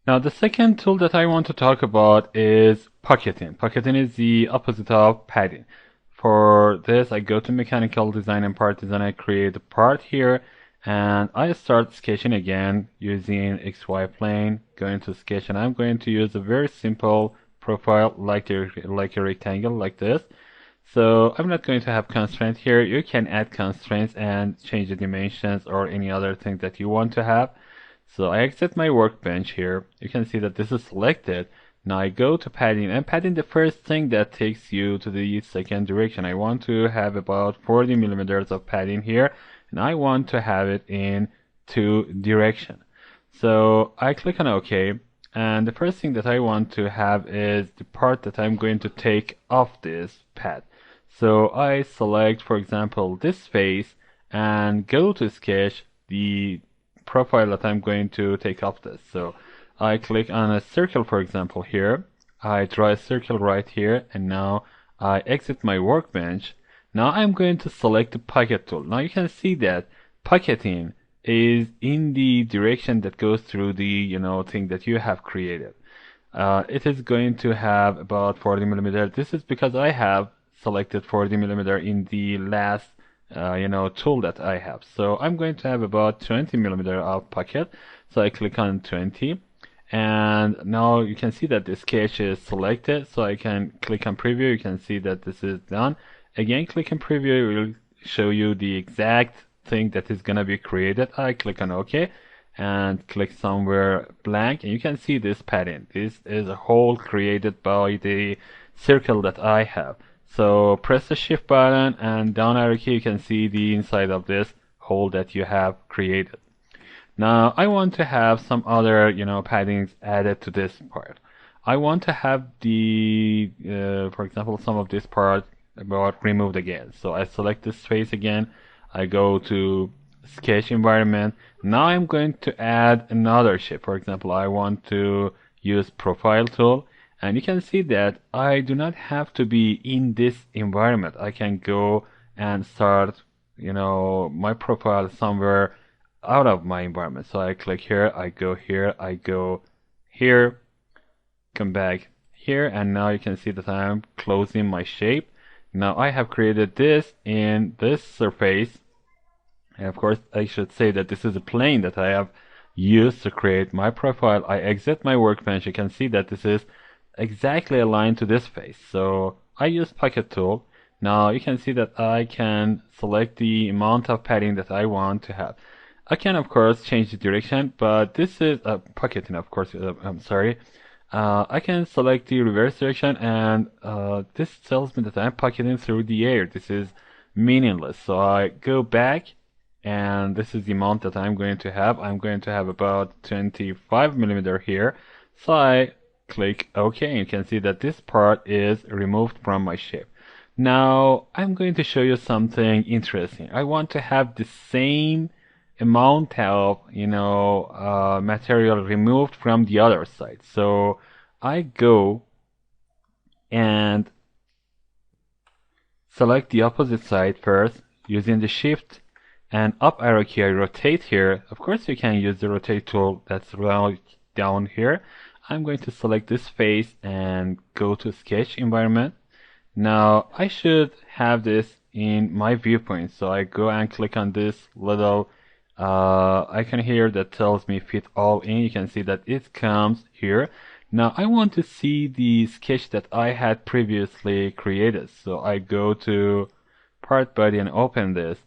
Now, the second tool that I want to talk about is pocketing. Pocketing is the opposite of padding. For this, I go to mechanical design and part design. I create a part here, and I start sketching again using XY plane. Going to sketch, and I'm going to use a very simple profile like a rectangle like this. So I'm not going to have constraint here. You can add constraints and change the dimensions or any other thing that you want to have. So I exit my workbench here. You can see that this is selected. Now I go to padding, and padding the first thing that takes you to the second direction. I want to have about 40 millimeters of padding here, and I want to have it in two direction. So I click on OK, and the first thing that I want to have is the part that I'm going to take off this pad. So I select, for example, this face and go to sketch the profile that I'm going to take off this. So I click on a circle, for example, here. I draw a circle right here, and now I exit my workbench. Now I'm going to select the pocket tool. Now you can see that pocketing is in the direction that goes through the thing that you have created. It is going to have about 40 millimeter. This is because I have selected 40 millimeter in the last tool that I have. So I'm going to have about 20 millimeter of pocket. So I click on 20, and now you can see that the sketch is selected. So I can click on preview. You can see that this is done. Again, click on preview. It will show you the exact thing that is gonna be created. I click on OK and click somewhere blank, and you can see this pattern. This is a hole created by the circle that I have. So press the shift button and down arrow key, you can see the inside of this hole that you have created. Now I want to have some other paddings added to this part. I want to have the for example, some of this part about removed again. So I select this face again. I go to sketch environment. Now I'm going to add another shape. For example, I want to use profile tool, and you can see that I do not have to be in this environment. I can go and start my profile somewhere out of my environment. So I click here, I go here, I go here, come back here, and now you can see that I'm closing my shape. Now I have created this in this surface. And of course, I should say that this is a plane that I have used to create my profile. I exit my workbench. You can see that this is exactly aligned to this face. So I use pocket tool. Now you can see that I can select the amount of padding that I want to have. I can of course change the direction, but this is pocketing, of course. I'm sorry. I can select the reverse direction, and this tells me that I'm pocketing through the air. This is meaningless. So I go back, and this is the amount that I'm going to have. I'm going to have about 25 millimeter here. So I click OK, and you can see that this part is removed from my shape. Now I'm going to show you something interesting. I want to have the same amount of material removed from the other side. So I go and select the opposite side first using the shift and up arrow key. I rotate here. Of course you can use the rotate tool that's right down here. I'm going to select this face and go to sketch environment. Now I should have this in my viewpoint, so I go and click on this little icon here that tells me fit all in. You can see that it comes here. Now I want to see the sketch that I had previously created, so I go to part body and open this.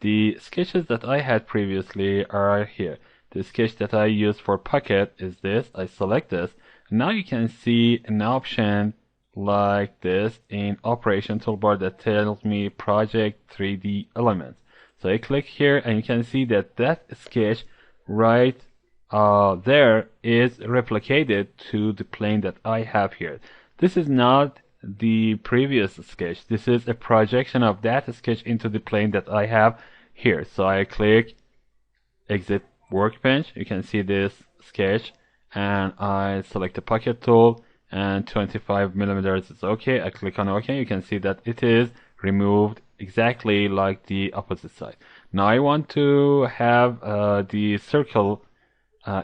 The sketches that I had previously are here. The sketch that I use for pocket is this. I select this. Now you can see an option like this in operation toolbar that tells me project 3D elements. So I click here, and you can see that that sketch right there is replicated to the plane that I have here. This is not the previous sketch. This is a projection of that sketch into the plane that I have here. So I click exit workbench. You can see this sketch, and I select the pocket tool, and 25 millimeters is okay. I click on OK. You can see that it is removed exactly like the opposite side. Now I want to have the circle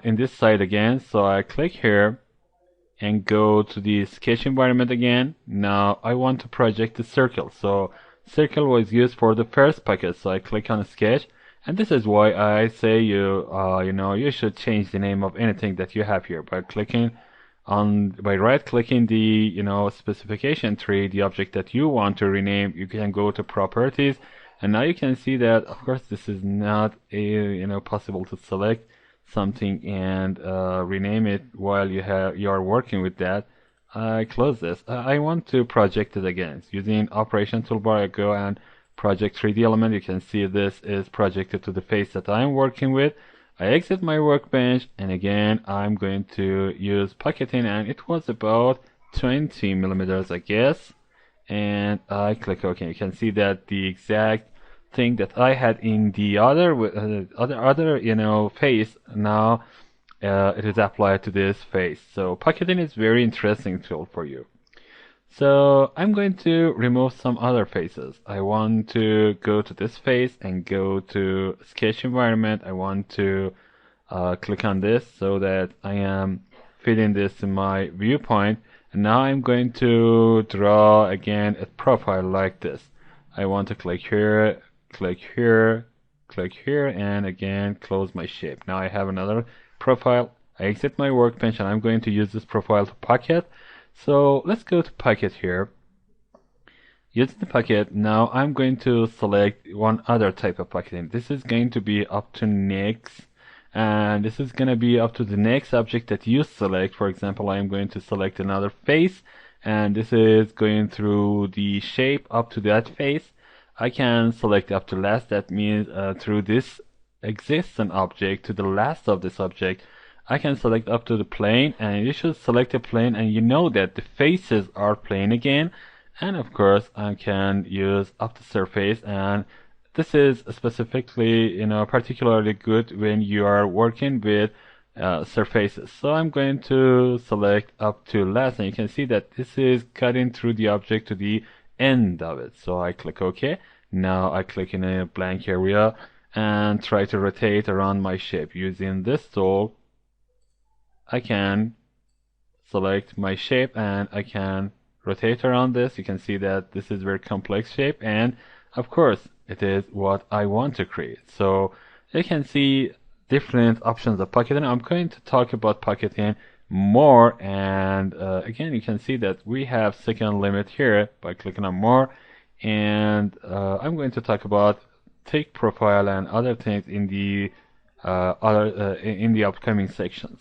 in this side again. So I click here and go to the sketch environment again. Now I want to project the circle. So circle was used for the first bucket. So I click on sketch, and this is why I say you should change the name of anything that you have here by right clicking the specification tree, the object that you want to rename. You can go to properties, and now you can see that of course this is not possible to select something and rename it while you are working with that. I close this. I want to project it again. Using operation toolbar, I go and project 3D element. You can see this is projected to the face that I'm working with. I exit my workbench, and again I'm going to use pocketing, and it was about 20 millimeters, I guess, and I click OK. You can see that the exact thing that I had in the other face, now it is applied to this face. So pocketing is very interesting tool for you. So I'm going to remove some other faces. I want to go to this face and go to sketch environment. I want to click on this so that I am fitting this in my viewpoint. And now I'm going to draw again a profile like this. I want to click here, click here, click here, and again close my shape. Now I have another profile. I exit my workbench, and I'm going to use this profile to pocket. So let's go to pocket here. Using the pocket, now I'm going to select one other type of pocketing. This is going to be up to next, and this is going to be up to the next object that you select. For example, I'm going to select another face, and this is going through the shape up to that face. I can select up to last. That means through this existing object to the last of this object, I can select up to the plane, and you should select a plane, and you know that the faces are plane again. And of course I can use up to surface, and this is specifically particularly good when you are working with surfaces. So I'm going to select up to last, and you can see that this is cutting through the object to the end of it. So I click OK. Now I click in a blank area and try to rotate around my shape. Using this tool, I can select my shape and I can rotate around this. You can see that this is very complex shape, and of course it is what I want to create. So you can see different options of pocketing. I'm going to talk about pocketing more, and again you can see that we have second limit here by clicking on more, and I'm going to talk about thick profile and other things in the upcoming sections.